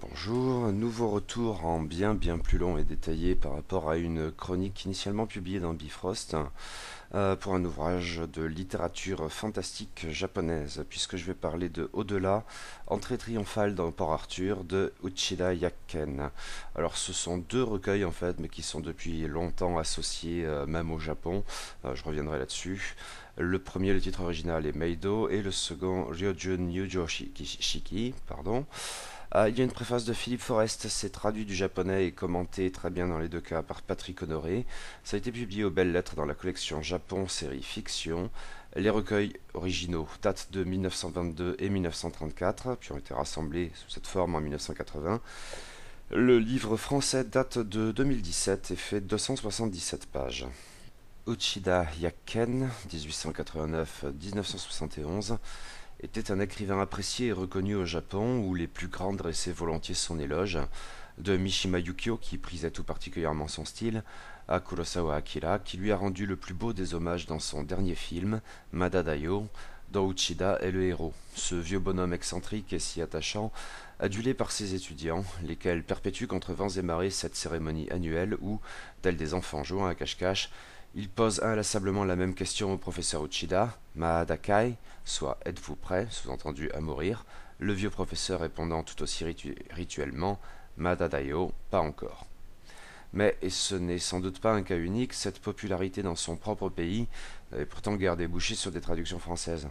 Bonjour, nouveau retour en bien plus long et détaillé par rapport à une chronique initialement publiée dans Bifrost pour un ouvrage de littérature fantastique japonaise, puisque je vais parler de Au-delà, entrée triomphale dans Port Arthur de Uchida Yakken. Alors ce sont deux recueils en fait, mais qui sont depuis longtemps associés même au Japon. Je reviendrai là-dessus. Le premier, le titre original est Meido, et le second, Ryojun Yujo Shiki, pardon. Il y a une préface de Philippe Forest, c'est traduit du japonais et commenté très bien dans les deux cas par Patrick Honoré. Ça a été publié aux Belles Lettres dans la collection Japon série fiction. Les recueils originaux datent de 1922 et 1934, puis ont été rassemblés sous cette forme en 1980. Le livre français date de 2017 et fait 277 pages. Uchida Yakken, 1889-1971, était un écrivain apprécié et reconnu au Japon, où les plus grands dressaient volontiers son éloge, de Mishima Yukio, qui prisait tout particulièrement son style, à Kurosawa Akira, qui lui a rendu le plus beau des hommages dans son dernier film, Madadayo, dont Uchida est le héros. Ce vieux bonhomme excentrique et si attachant, adulé par ses étudiants, lesquels perpétuent contre vents et marées cette cérémonie annuelle où, tels des enfants jouant à cache-cache, il pose inlassablement la même question au professeur Uchida, Mahadakai, soit êtes-vous prêt, sous-entendu à mourir, le vieux professeur répondant tout aussi rituellement, Madadayo, pas encore. Mais, et ce n'est sans doute pas un cas unique, cette popularité dans son propre pays avait pourtant gardé bouché sur des traductions françaises.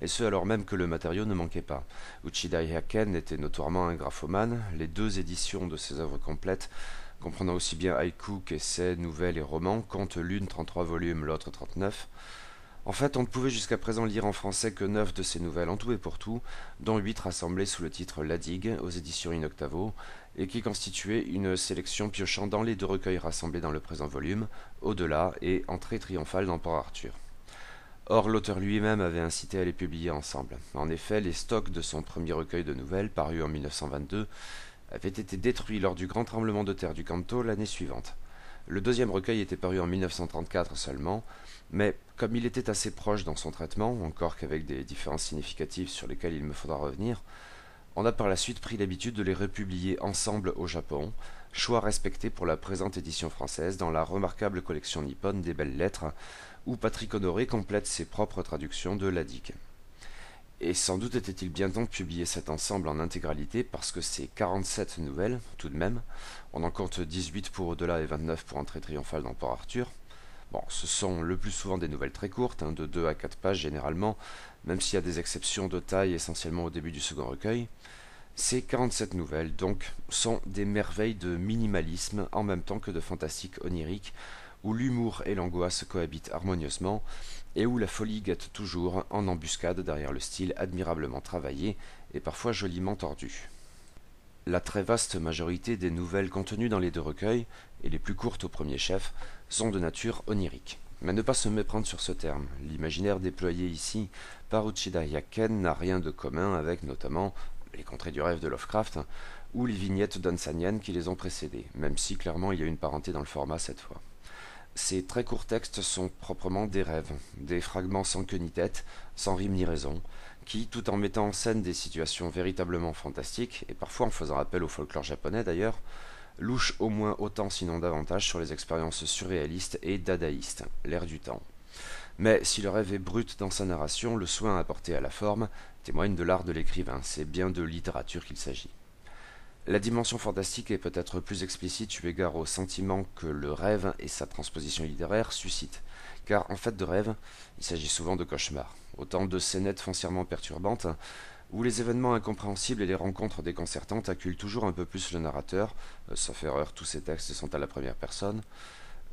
Et ce alors même que le matériau ne manquait pas. Uchida Yaken était notoirement un graphomane, les deux éditions de ses œuvres complètes, comprenant aussi bien haïku qu'essais, nouvelles et romans, comptent l'une 33 volumes, l'autre 39. En fait, on ne pouvait jusqu'à présent lire en français que 9 de ces nouvelles en tout et pour tout, dont 8 rassemblées sous le titre La Digue, aux éditions In Octavo, et qui constituaient une sélection piochant dans les deux recueils rassemblés dans le présent volume, Au-delà et Entrée triomphale dans Port Arthur. Or, l'auteur lui-même avait incité à les publier ensemble. En effet, les stocks de son premier recueil de nouvelles, paru en 1922, avaient été détruits lors du grand tremblement de terre du Kanto l'année suivante. Le deuxième recueil était paru en 1934 seulement, mais comme il était assez proche dans son traitement, encore qu'avec des différences significatives sur lesquelles il me faudra revenir, on a par la suite pris l'habitude de les republier ensemble au Japon, choix respecté pour la présente édition française dans la remarquable collection nippone des Belles Lettres, où Patrick Honoré complète ses propres traductions de l'Adic. Et sans doute était-il bien temps de publier cet ensemble en intégralité, parce que ces 47 nouvelles, tout de même, on en compte 18 pour Au-delà et 29 pour Entrée triomphale dans Port Arthur. Bon, ce sont le plus souvent des nouvelles très courtes, de 2 à 4 pages généralement, même s'il y a des exceptions de taille essentiellement au début du second recueil. Ces 47 nouvelles, donc, sont des merveilles de minimalisme en même temps que de fantastique onirique, où l'humour et l'angoisse cohabitent harmonieusement, et où la folie guette toujours en embuscade derrière le style admirablement travaillé et parfois joliment tordu. La très vaste majorité des nouvelles contenues dans les deux recueils, et les plus courtes au premier chef, sont de nature onirique. Mais ne pas se méprendre sur ce terme. L'imaginaire déployé ici par Uchida Yaken n'a rien de commun avec notamment les contrées du rêve de Lovecraft ou les vignettes d'Ansanian qui les ont précédées, même si clairement il y a une parenté dans le format cette fois. Ces très courts textes sont proprement des rêves, des fragments sans queue ni tête, sans rime ni raison, qui, tout en mettant en scène des situations véritablement fantastiques, et parfois en faisant appel au folklore japonais d'ailleurs, louchent au moins autant sinon davantage sur les expériences surréalistes et dadaïstes, l'air du temps. Mais si le rêve est brut dans sa narration, le soin apporté à la forme témoigne de l'art de l'écrivain, c'est bien de littérature qu'il s'agit. La dimension fantastique est peut-être plus explicite eu égard au sentiment que le rêve et sa transposition littéraire suscitent, car en fait de rêve, il s'agit souvent de cauchemars, autant de scénettes foncièrement perturbantes, où les événements incompréhensibles et les rencontres déconcertantes acculent toujours un peu plus le narrateur, sauf erreur tous ces textes sont à la première personne,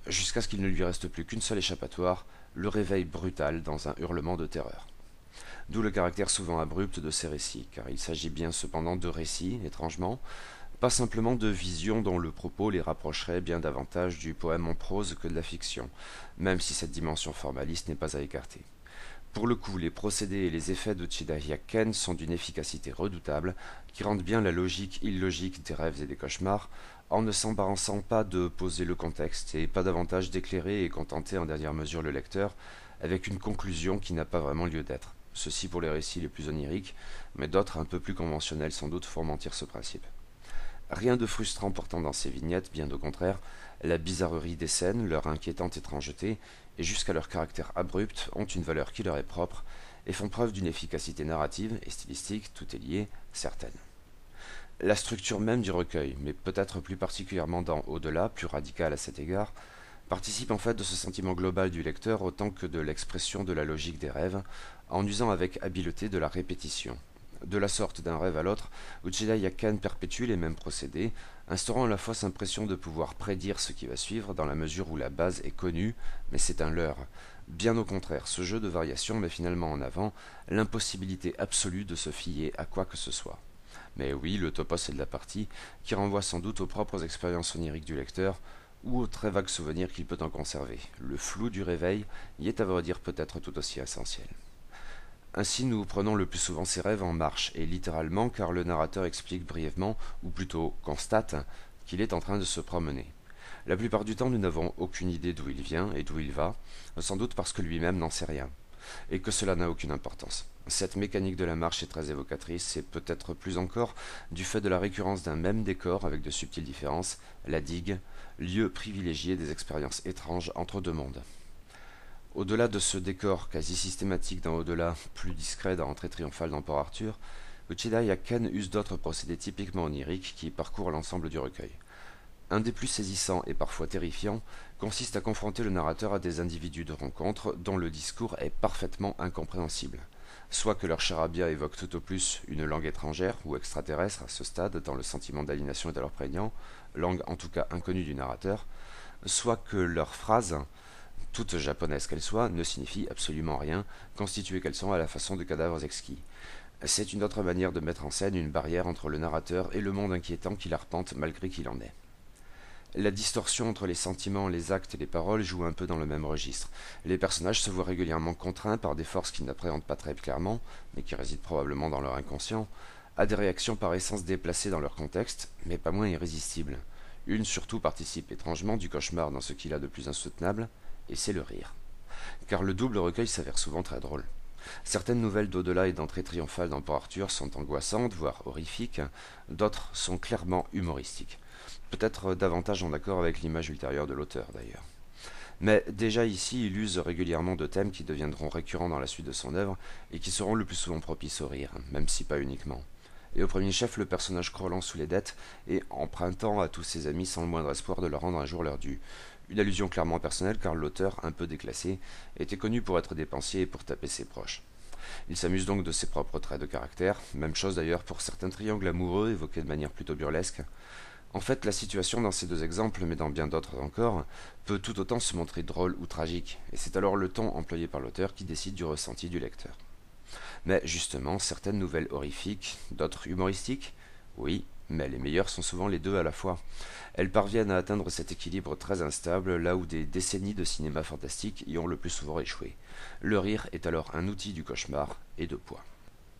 jusqu'à ce qu'il ne lui reste plus qu'une seule échappatoire, le réveil brutal dans un hurlement de terreur. D'où le caractère souvent abrupt de ces récits, car il s'agit bien cependant de récits, étrangement, pas simplement de visions dont le propos les rapprocherait bien davantage du poème en prose que de la fiction, même si cette dimension formaliste n'est pas à écarter. Pour le coup, les procédés et les effets de Uchida Yaken sont d'une efficacité redoutable, qui rendent bien la logique illogique des rêves et des cauchemars, en ne s'embarrassant pas de poser le contexte, et pas davantage d'éclairer et contenter en dernière mesure le lecteur, avec une conclusion qui n'a pas vraiment lieu d'être. Ceci pour les récits les plus oniriques, mais d'autres un peu plus conventionnels sans doute font mentir ce principe. Rien de frustrant pourtant dans ces vignettes, bien au contraire, la bizarrerie des scènes, leur inquiétante étrangeté, et jusqu'à leur caractère abrupt, ont une valeur qui leur est propre, et font preuve d'une efficacité narrative et stylistique, tout est lié, certaine. La structure même du recueil, mais peut-être plus particulièrement dans Au-delà, plus radical à cet égard, participe en fait de ce sentiment global du lecteur autant que de l'expression de la logique des rêves, en usant avec habileté de la répétition. De la sorte d'un rêve à l'autre, Uchida Yakan perpétue les mêmes procédés, instaurant la fausse impression de pouvoir prédire ce qui va suivre dans la mesure où la base est connue, mais c'est un leurre. Bien au contraire, ce jeu de variation met finalement en avant l'impossibilité absolue de se fier à quoi que ce soit. Mais oui, le topos est de la partie, qui renvoie sans doute aux propres expériences oniriques du lecteur, ou aux très vagues souvenirs qu'il peut en conserver. Le flou du réveil y est à vrai dire peut-être tout aussi essentiel. Ainsi nous prenons le plus souvent ces rêves en marche, et littéralement car le narrateur explique brièvement, ou plutôt constate, qu'il est en train de se promener. La plupart du temps nous n'avons aucune idée d'où il vient et d'où il va, sans doute parce que lui-même n'en sait rien, et que cela n'a aucune importance. Cette mécanique de la marche est très évocatrice, et peut-être plus encore du fait de la récurrence d'un même décor avec de subtiles différences, la digue, lieu privilégié des expériences étranges entre deux mondes. Au-delà de ce décor quasi systématique dans Au-delà, plus discret dans Entrée triomphale dans Port Arthur, Uchida Yakan use d'autres procédés typiquement oniriques qui parcourent l'ensemble du recueil. Un des plus saisissants et parfois terrifiants consiste à confronter le narrateur à des individus de rencontre dont le discours est parfaitement incompréhensible. Soit que leur charabia évoque tout au plus une langue étrangère ou extraterrestre à ce stade, dans le sentiment d'aliénation est alors prégnant, langue en tout cas inconnue du narrateur, soit que leurs phrases, toutes japonaises qu'elles soient, ne signifient absolument rien, constituées qu'elles sont à la façon de cadavres exquis. C'est une autre manière de mettre en scène une barrière entre le narrateur et le monde inquiétant qu'il arpente malgré qu'il en est. La distorsion entre les sentiments, les actes et les paroles joue un peu dans le même registre. Les personnages se voient régulièrement contraints par des forces qu'ils n'appréhendent pas très clairement, mais qui résident probablement dans leur inconscient, à des réactions par essence déplacées dans leur contexte, mais pas moins irrésistibles. Une surtout participe étrangement du cauchemar dans ce qu'il a de plus insoutenable, et c'est le rire. Car le double recueil s'avère souvent très drôle. Certaines nouvelles d'au-delà et d'entrée triomphale dans Port Arthur sont angoissantes, voire horrifiques, d'autres sont clairement humoristiques. Peut-être davantage en accord avec l'image ultérieure de l'auteur d'ailleurs. Mais déjà ici, il use régulièrement de thèmes qui deviendront récurrents dans la suite de son œuvre et qui seront le plus souvent propices au rire, même si pas uniquement. Et au premier chef, le personnage crawlant sous les dettes et empruntant à tous ses amis sans le moindre espoir de leur rendre un jour leur dû. Une allusion clairement personnelle car l'auteur, un peu déclassé, était connu pour être dépensier et pour taper ses proches. Il s'amuse donc de ses propres traits de caractère, même chose d'ailleurs pour certains triangles amoureux évoqués de manière plutôt burlesque. En fait, la situation dans ces deux exemples, mais dans bien d'autres encore, peut tout autant se montrer drôle ou tragique, et c'est alors le ton employé par l'auteur qui décide du ressenti du lecteur. Mais justement, certaines nouvelles horrifiques, d'autres humoristiques, oui, mais les meilleures sont souvent les deux à la fois. Elles parviennent à atteindre cet équilibre très instable, là où des décennies de cinéma fantastique y ont le plus souvent échoué. Le rire est alors un outil du cauchemar et de poids.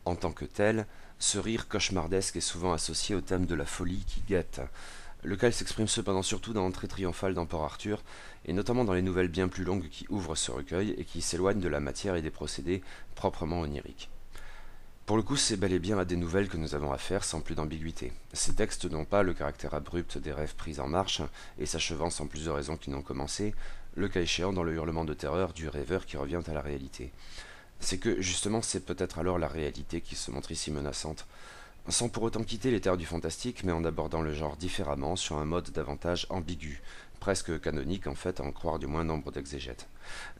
En tant que tel, ce rire cauchemardesque est souvent associé au thème de la folie qui guette, lequel s'exprime cependant surtout dans Entrée triomphale dans Port Arthur, et notamment dans les nouvelles bien plus longues qui ouvrent ce recueil et qui s'éloignent de la matière et des procédés proprement oniriques. Pour le coup, c'est bel et bien à des nouvelles que nous avons affaire sans plus d'ambiguïté. Ces textes n'ont pas le caractère abrupt des rêves pris en marche, et s'achevant sans plus de raison qu'ils n'ont commencé, le cas échéant dans le hurlement de terreur du rêveur qui revient à la réalité. C'est que, justement, c'est peut-être alors la réalité qui se montre ici menaçante, sans pour autant quitter les terres du fantastique, mais en abordant le genre différemment, sur un mode davantage ambigu, presque canonique en fait, à en croire du moins nombre d'exégètes.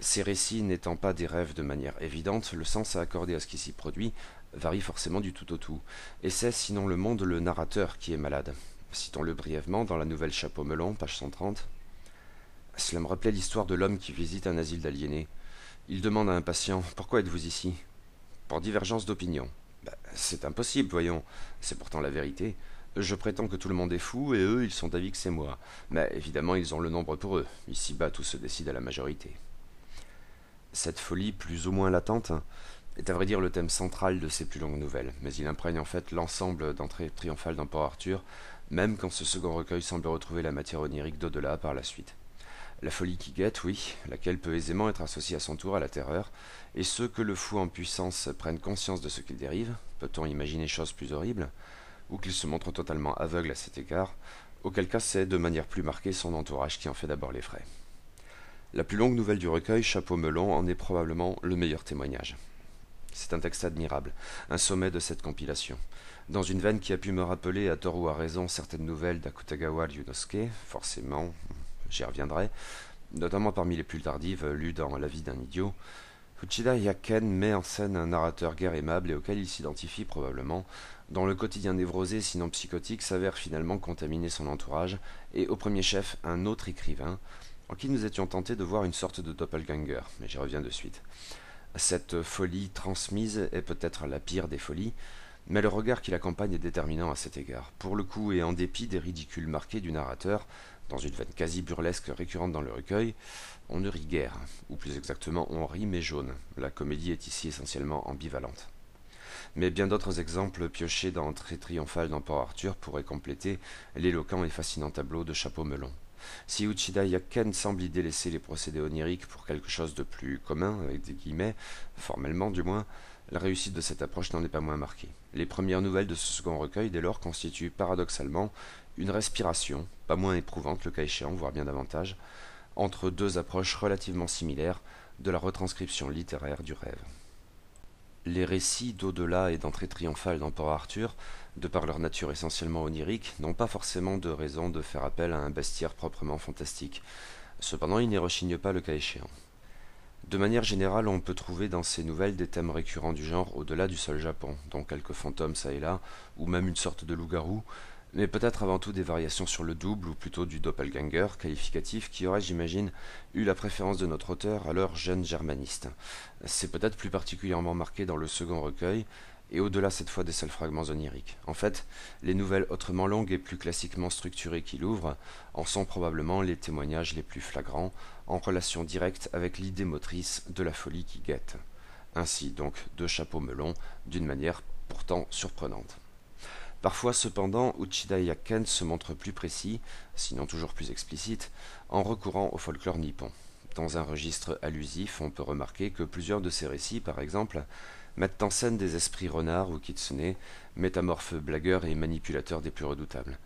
Ces récits n'étant pas des rêves de manière évidente, le sens à accorder à ce qui s'y produit varie forcément du tout au tout, et c'est, sinon le monde, le narrateur qui est malade. Citons-le brièvement dans la nouvelle Chapeau melon, page 130. Cela me rappelait l'histoire de l'homme qui visite un asile d'aliénés. Il demande à un patient « Pourquoi êtes-vous ici ?» Pour divergence d'opinion. C'est impossible, voyons. C'est pourtant la vérité. Je prétends que tout le monde est fou, et eux, ils sont d'avis que c'est moi. Mais évidemment, ils ont le nombre pour eux. Ici-bas, tout se décide à la majorité. Cette folie, plus ou moins latente, est à vrai dire le thème central de ces plus longues nouvelles, mais il imprègne en fait l'ensemble d'Entrée triomphale dans Port Arthur, même quand ce second recueil semble retrouver la matière onirique d'au-delà par la suite. La folie qui guette, oui, laquelle peut aisément être associée à son tour à la terreur, et ceux que le fou en puissance prenne conscience de ce qu'il dérive, peut-on imaginer chose plus horrible, ou qu'il se montre totalement aveugle à cet égard, auquel cas c'est de manière plus marquée son entourage qui en fait d'abord les frais. La plus longue nouvelle du recueil, Chapeau melon, en est probablement le meilleur témoignage. C'est un texte admirable, un sommet de cette compilation. Dans une veine qui a pu me rappeler, à tort ou à raison, certaines nouvelles d'Akutagawa Ryunosuke, forcément, j'y reviendrai, notamment parmi les plus tardives lues dans La vie d'un idiot, Uchida Yaken met en scène un narrateur guère aimable et auquel il s'identifie probablement, dont le quotidien névrosé, sinon psychotique, s'avère finalement contaminer son entourage, et au premier chef un autre écrivain, en qui nous étions tentés de voir une sorte de doppelganger, mais j'y reviens de suite. Cette folie transmise est peut-être la pire des folies, mais le regard qui l'accompagne est déterminant à cet égard. Pour le coup, et en dépit des ridicules marqués du narrateur, dans une veine quasi burlesque récurrente dans le recueil, on ne rit guère, ou plus exactement on rit mais jaune. La comédie est ici essentiellement ambivalente. Mais bien d'autres exemples piochés dans Très triomphal dans Port Arthur pourraient compléter l'éloquent et fascinant tableau de Chapeau melon. Si Uchida Yaken semble y délaisser les procédés oniriques pour quelque chose de plus commun, avec des guillemets, formellement du moins, la réussite de cette approche n'en est pas moins marquée. Les premières nouvelles de ce second recueil, dès lors, constituent paradoxalement une respiration, pas moins éprouvante le cas échéant, voire bien davantage, entre deux approches relativement similaires de la retranscription littéraire du rêve. Les récits d'au-delà et d'entrée triomphale dans Port Arthur, de par leur nature essentiellement onirique, n'ont pas forcément de raison de faire appel à un bestiaire proprement fantastique. Cependant, ils n'y rechignent pas le cas échéant. De manière générale, on peut trouver dans ces nouvelles des thèmes récurrents du genre au-delà du seul Japon, dont quelques fantômes ça et là, ou même une sorte de loup-garou, mais peut-être avant tout des variations sur le double, ou plutôt du doppelganger, qualificatif qui aurait, j'imagine, eu la préférence de notre auteur, alors jeune germaniste. C'est peut-être plus particulièrement marqué dans le second recueil, et au-delà cette fois des seuls fragments oniriques. En fait, les nouvelles autrement longues et plus classiquement structurées qu'il ouvre en sont probablement les témoignages les plus flagrants, en relation directe avec l'idée motrice de la folie qui guette. Ainsi donc de Chapeau melon, d'une manière pourtant surprenante. Parfois cependant, Uchida Yaken se montre plus précis, sinon toujours plus explicite, en recourant au folklore nippon. Dans un registre allusif, on peut remarquer que plusieurs de ses récits, par exemple, mettent en scène des esprits renards ou kitsune, métamorphes blagueurs et manipulateurs des plus redoutables.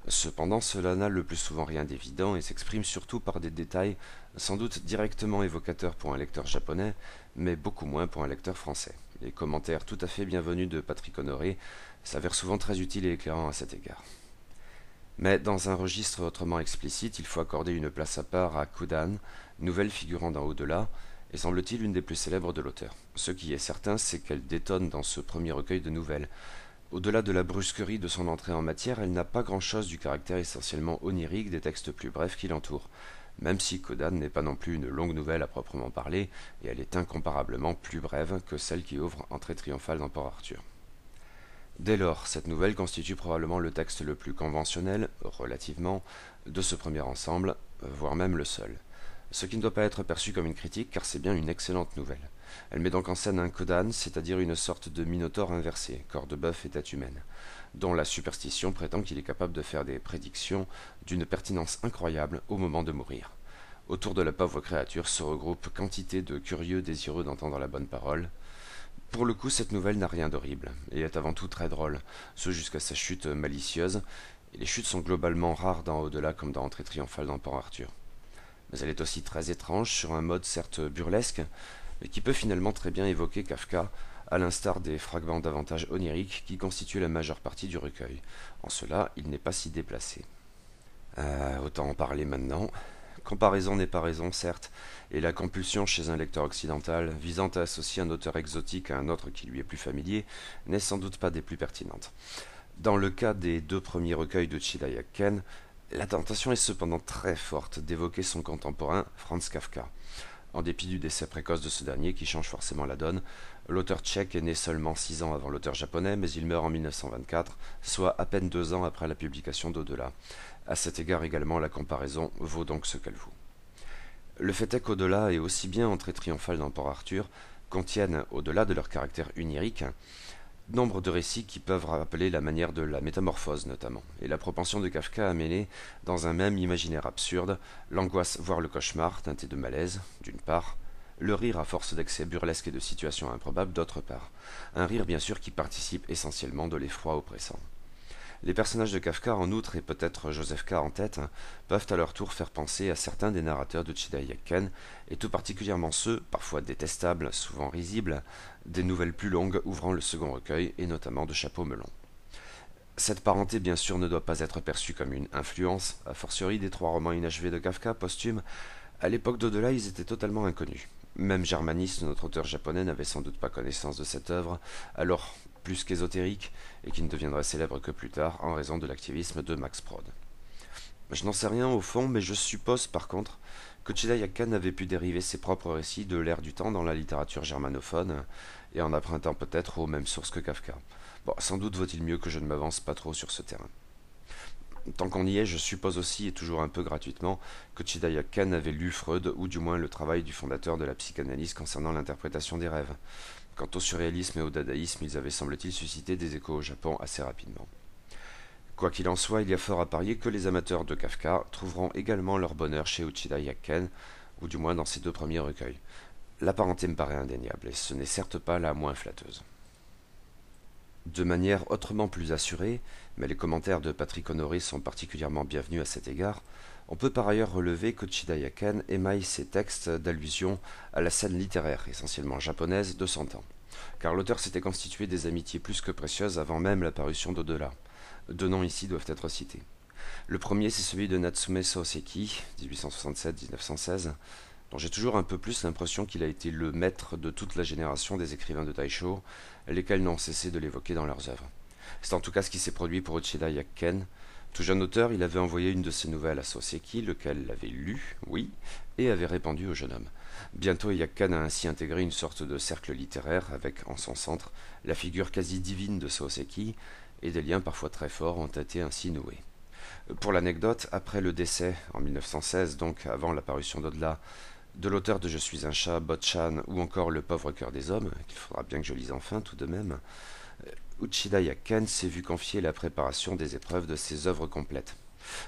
Cependant, cela n'a le plus souvent rien d'évident et s'exprime surtout par des détails sans doute directement évocateurs pour un lecteur japonais, mais beaucoup moins pour un lecteur français. Les commentaires tout à fait bienvenus de Patrick Honoré s'avèrent souvent très utiles et éclairants à cet égard. Mais dans un registre autrement explicite, il faut accorder une place à part à Kudan, nouvelle figurant dans Au-delà, et semble-t-il une des plus célèbres de l'auteur. Ce qui est certain, c'est qu'elle détonne dans ce premier recueil de nouvelles. Au-delà de la brusquerie de son entrée en matière, elle n'a pas grand-chose du caractère essentiellement onirique des textes plus brefs qui l'entourent, même si Kodan n'est pas non plus une longue nouvelle à proprement parler, et elle est incomparablement plus brève que celle qui ouvre Entrée triomphale dans Port Arthur. Dès lors, cette nouvelle constitue probablement le texte le plus conventionnel, relativement, de ce premier ensemble, voire même le seul. Ce qui ne doit pas être perçu comme une critique, car c'est bien une excellente nouvelle. Elle met donc en scène un Kodan, c'est-à-dire une sorte de minotaure inversé, corps de bœuf et tête humaine, dont la superstition prétend qu'il est capable de faire des prédictions d'une pertinence incroyable au moment de mourir. Autour de la pauvre créature se regroupent quantité de curieux désireux d'entendre la bonne parole. Pour le coup, cette nouvelle n'a rien d'horrible, et est avant tout très drôle, ce jusqu'à sa chute malicieuse, et les chutes sont globalement rares dans Au-delà comme dans Entrée triomphale dans Port Arthur. Mais elle est aussi très étrange, sur un mode certes burlesque, mais qui peut finalement très bien évoquer Kafka, à l'instar des fragments davantage oniriques qui constituent la majeure partie du recueil. En cela, il n'est pas si déplacé. Autant en parler maintenant. Comparaison n'est pas raison, certes, et la compulsion chez un lecteur occidental, visant à associer un auteur exotique à un autre qui lui est plus familier, n'est sans doute pas des plus pertinentes. Dans le cas des deux premiers recueils de Uchida Yaken, la tentation est cependant très forte d'évoquer son contemporain, Franz Kafka. En dépit du décès précoce de ce dernier qui change forcément la donne, l'auteur tchèque est né seulement 6 ans avant l'auteur japonais, mais il meurt en 1924, soit à peine 2 ans après la publication d'Au-delà. À cet égard également, la comparaison vaut donc ce qu'elle vaut. Le fait est qu'Au-delà et aussi bien Entrée triomphale dans Port Arthur contiennent, au-delà de leur caractère onirique, nombre de récits qui peuvent rappeler la manière de la métamorphose notamment, et la propension de Kafka à mêler, dans un même imaginaire absurde, l'angoisse voire le cauchemar teinté de malaise, d'une part, le rire à force d'excès burlesques et de situations improbables d'autre part, un rire bien sûr qui participe essentiellement de l'effroi oppressant. Les personnages de Kafka, en outre, et peut-être Joseph K. en tête, peuvent à leur tour faire penser à certains des narrateurs de Uchida Yakken, et tout particulièrement ceux, parfois détestables, souvent risibles, des nouvelles plus longues ouvrant le second recueil, et notamment de Chapeau Melon. Cette parenté, bien sûr, ne doit pas être perçue comme une influence, a fortiori des 3 romans inachevés de Kafka posthumes. À l'époque d'au-delà, ils étaient totalement inconnus. Même Germanis, notre auteur japonais, n'avait sans doute pas connaissance de cette œuvre, alors plus qu'ésotérique, et qui ne deviendrait célèbre que plus tard en raison de l'activisme de Max Brod. Je n'en sais rien au fond, mais je suppose par contre que Uchida Yakken avait pu dériver ses propres récits de l'ère du temps dans la littérature germanophone, et en empruntant peut-être aux mêmes sources que Kafka. Bon, sans doute vaut-il mieux que je ne m'avance pas trop sur ce terrain. Tant qu'on y est, je suppose aussi, et toujours un peu gratuitement, que Uchida Yakken avait lu Freud, ou du moins le travail du fondateur de la psychanalyse concernant l'interprétation des rêves. Quant au surréalisme et au dadaïsme, ils avaient semble-t-il suscité des échos au Japon assez rapidement. Quoi qu'il en soit, il y a fort à parier que les amateurs de Kafka trouveront également leur bonheur chez Uchida Yakken, ou du moins dans ses 2 premiers recueils. La parenté me paraît indéniable, et ce n'est certes pas la moins flatteuse. De manière autrement plus assurée, mais les commentaires de Patrick Honoré sont particulièrement bienvenus à cet égard, on peut par ailleurs relever qu'Uchida Yakken émaille ses textes d'allusion à la scène littéraire, essentiellement japonaise, de son temps. Car l'auteur s'était constitué des amitiés plus que précieuses avant même la parution d'au-delà. 2 noms ici doivent être cités. Le premier, c'est celui de Natsume Soseki, 1867-1916, dont j'ai toujours un peu plus l'impression qu'il a été le maître de toute la génération des écrivains de Taisho, lesquels n'ont cessé de l'évoquer dans leurs œuvres. C'est en tout cas ce qui s'est produit pour Uchida Yakken. Tout jeune auteur, il avait envoyé une de ses nouvelles à Soseki, lequel l'avait lue, oui, et avait répandu au jeune homme. Bientôt, Yakken a ainsi intégré une sorte de cercle littéraire, avec en son centre la figure quasi divine de Soseki, et des liens parfois très forts ont été ainsi noués. Pour l'anecdote, après le décès, en 1916, donc avant la parution d'au-delà, de l'auteur de Je suis un chat, Botchan, ou encore Le pauvre cœur des hommes, qu'il faudra bien que je lise enfin tout de même, Uchida Yakken s'est vu confier la préparation des épreuves de ses œuvres complètes.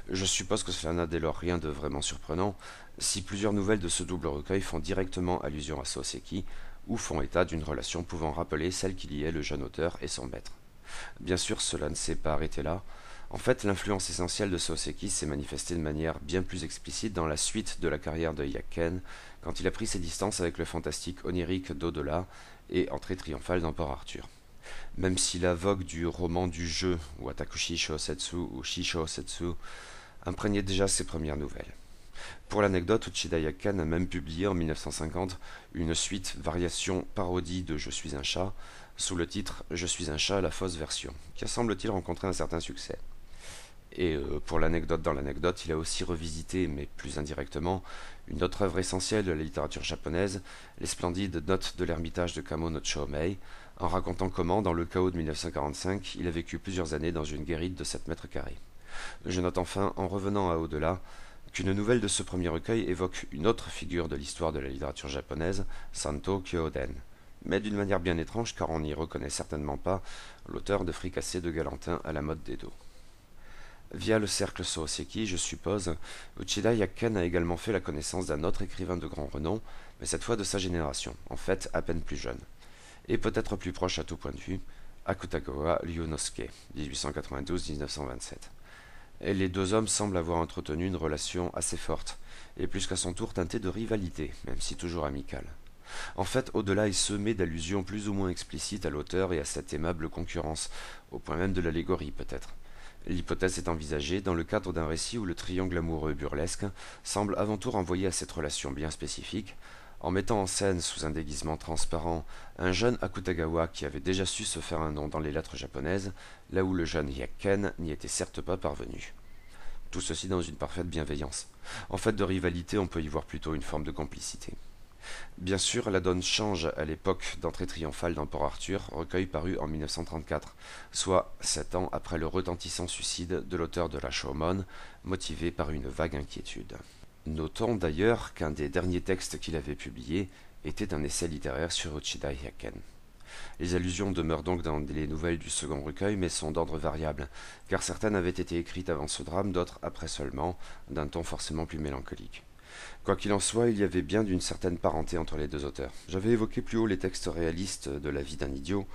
Je suppose que cela n'a dès lors rien de vraiment surprenant, si plusieurs nouvelles de ce double recueil font directement allusion à Soseki, ou font état d'une relation pouvant rappeler celle qui liait le jeune auteur et son maître. Bien sûr, cela ne s'est pas arrêté là. En fait, l'influence essentielle de Soseki s'est manifestée de manière bien plus explicite dans la suite de la carrière de Yakken, quand il a pris ses distances avec le fantastique onirique d'au-delà et entrée triomphale dans Port Arthur. Même si la vogue du roman du jeu, ou Atakushi Shosetsu ou Shishosetsu, imprégnait déjà ses premières nouvelles. Pour l'anecdote, Uchida Yakken a même publié en 1950 une suite variation parodie de Je suis un chat, sous le titre Je suis un chat, la fausse version, qui a semble-t-il rencontré un certain succès. Et pour l'anecdote dans l'anecdote, il a aussi revisité, mais plus indirectement, une autre œuvre essentielle de la littérature japonaise, les splendides Notes de l'ermitage de Kamo no Choumei, en racontant comment, dans le chaos de 1945, il a vécu plusieurs années dans une guérite de 7 mètres carrés. Je note enfin, en revenant à au-delà, qu'une nouvelle de ce premier recueil évoque une autre figure de l'histoire de la littérature japonaise, Santo Kyoden, mais d'une manière bien étrange car on n'y reconnaît certainement pas l'auteur de Fricassé de Galantin à la mode d'Edo. Via le cercle Soseki, je suppose, Uchida Yakken a également fait la connaissance d'un autre écrivain de grand renom, mais cette fois de sa génération, en fait à peine plus jeune, et peut-être plus proche à tout point de vue, Akutagawa Ryunosuke, 1892-1927. Et les 2 hommes semblent avoir entretenu une relation assez forte, et plus qu'à son tour teintée de rivalité, même si toujours amicale. En fait, au-delà est semé d'allusions plus ou moins explicites à l'auteur et à cette aimable concurrence, au point même de l'allégorie peut-être. L'hypothèse est envisagée dans le cadre d'un récit où le triangle amoureux burlesque semble avant tout renvoyer à cette relation bien spécifique, en mettant en scène sous un déguisement transparent un jeune Akutagawa qui avait déjà su se faire un nom dans les lettres japonaises, là où le jeune Yakken n'y était certes pas parvenu. Tout ceci dans une parfaite bienveillance. En fait, de rivalité, on peut y voir plutôt une forme de complicité. Bien sûr, la donne change à l'époque d'entrée triomphale dans Port Arthur, recueil paru en 1934, soit 7 ans après le retentissant suicide de l'auteur de la Shomon, motivé par une vague inquiétude. Notons d'ailleurs qu'un des derniers textes qu'il avait publié était un essai littéraire sur Uchida Yakken. Les allusions demeurent donc dans les nouvelles du second recueil, mais sont d'ordre variable, car certaines avaient été écrites avant ce drame, d'autres après seulement, d'un ton forcément plus mélancolique. Quoi qu'il en soit, il y avait bien d'une certaine parenté entre les 2 auteurs. J'avais évoqué plus haut les textes réalistes de La vie d'un idiot,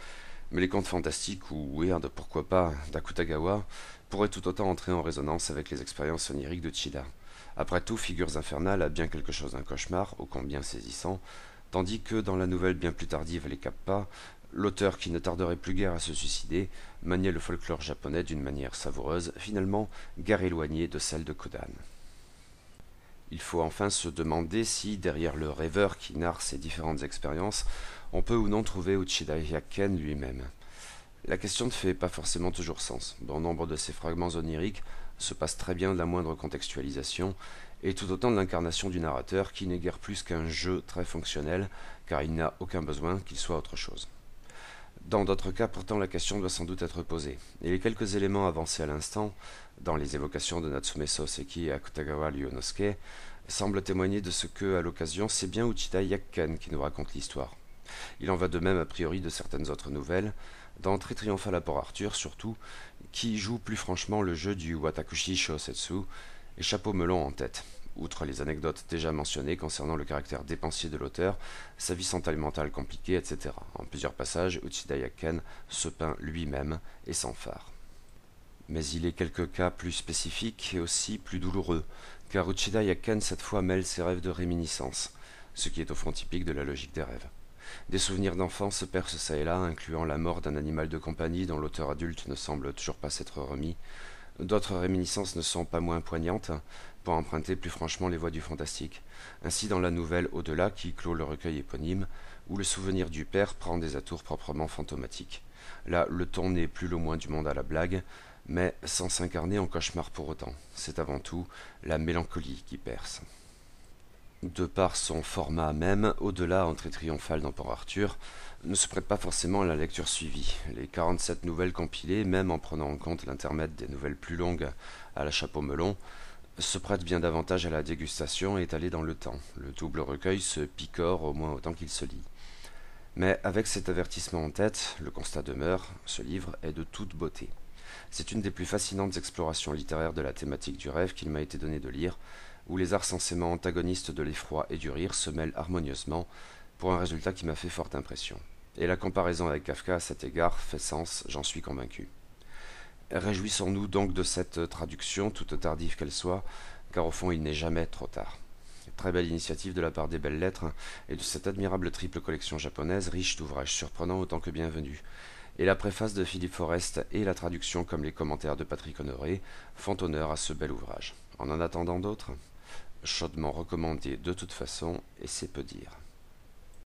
Mais les contes fantastiques, ou weird, pourquoi pas, d'Akutagawa, pourraient tout autant entrer en résonance avec les expériences oniriques de Chida. Après tout, Figures infernales a bien quelque chose d'un cauchemar, ô combien saisissant, tandis que dans la nouvelle bien plus tardive Les Kappa, l'auteur qui ne tarderait plus guère à se suicider maniait le folklore japonais d'une manière savoureuse, finalement guère éloignée de celle de Kodan. Il faut enfin se demander si, derrière le rêveur qui narre ces différentes expériences, on peut ou non trouver Uchida Hyakken lui-même. La question ne fait pas forcément toujours sens. Bon nombre de ces fragments oniriques se passent très bien de la moindre contextualisation, et tout autant de l'incarnation du narrateur qui n'est guère plus qu'un jeu très fonctionnel, car il n'a aucun besoin qu'il soit autre chose. Dans d'autres cas, pourtant, la question doit sans doute être posée, et les quelques éléments avancés à l'instant, dans les évocations de Natsume Soseki et Akutagawa Ryunosuke, semblent témoigner de ce que, à l'occasion, c'est bien Uchida Hyakken qui nous raconte l'histoire. Il en va de même a priori de certaines autres nouvelles, dans Très Triomphal à Port-Arthur surtout, qui joue plus franchement le jeu du Watakushi Shosetsu, et chapeau melon en tête. Outre les anecdotes déjà mentionnées concernant le caractère dépensier de l'auteur, sa vie sentimentale compliquée, etc. En plusieurs passages, Uchida Hyakken se peint lui-même et sans phare. Mais il est quelques cas plus spécifiques et aussi plus douloureux, car Uchida Hyakken cette fois mêle ses rêves de réminiscence, ce qui est au fond typique de la logique des rêves. Des souvenirs d'enfance se percent çà et là, incluant la mort d'un animal de compagnie dont l'auteur adulte ne semble toujours pas s'être remis. D'autres réminiscences ne sont pas moins poignantes, pour emprunter plus franchement les voies du fantastique. Ainsi dans la nouvelle Au-delà qui clôt le recueil éponyme, où le souvenir du père prend des atours proprement fantomatiques. Là, le ton n'est plus le moins du monde à la blague, mais sans s'incarner en cauchemar pour autant. C'est avant tout la mélancolie qui perce. De par son format même, Au-delà, entrée triomphale dans Port-Arthur, ne se prête pas forcément à la lecture suivie. Les 47 nouvelles compilées, même en prenant en compte l'intermède des nouvelles plus longues à la chapeau melon, se prête bien davantage à la dégustation étalée dans le temps. Le double recueil se picore au moins autant qu'il se lit. Mais avec cet avertissement en tête, le constat demeure, ce livre est de toute beauté. C'est une des plus fascinantes explorations littéraires de la thématique du rêve qu'il m'a été donné de lire, où les arts censément antagonistes de l'effroi et du rire se mêlent harmonieusement, pour un résultat qui m'a fait forte impression. Et la comparaison avec Kafka à cet égard fait sens, j'en suis convaincu. Réjouissons-nous donc de cette traduction, toute tardive qu'elle soit, car au fond il n'est jamais trop tard. Très belle initiative de la part des Belles Lettres et de cette admirable triple collection japonaise, riche d'ouvrages surprenants autant que bienvenus. Et la préface de Philippe Forest et la traduction comme les commentaires de Patrick Honoré font honneur à ce bel ouvrage. En attendant d'autres, chaudement recommandé de toute façon, et c'est peu dire.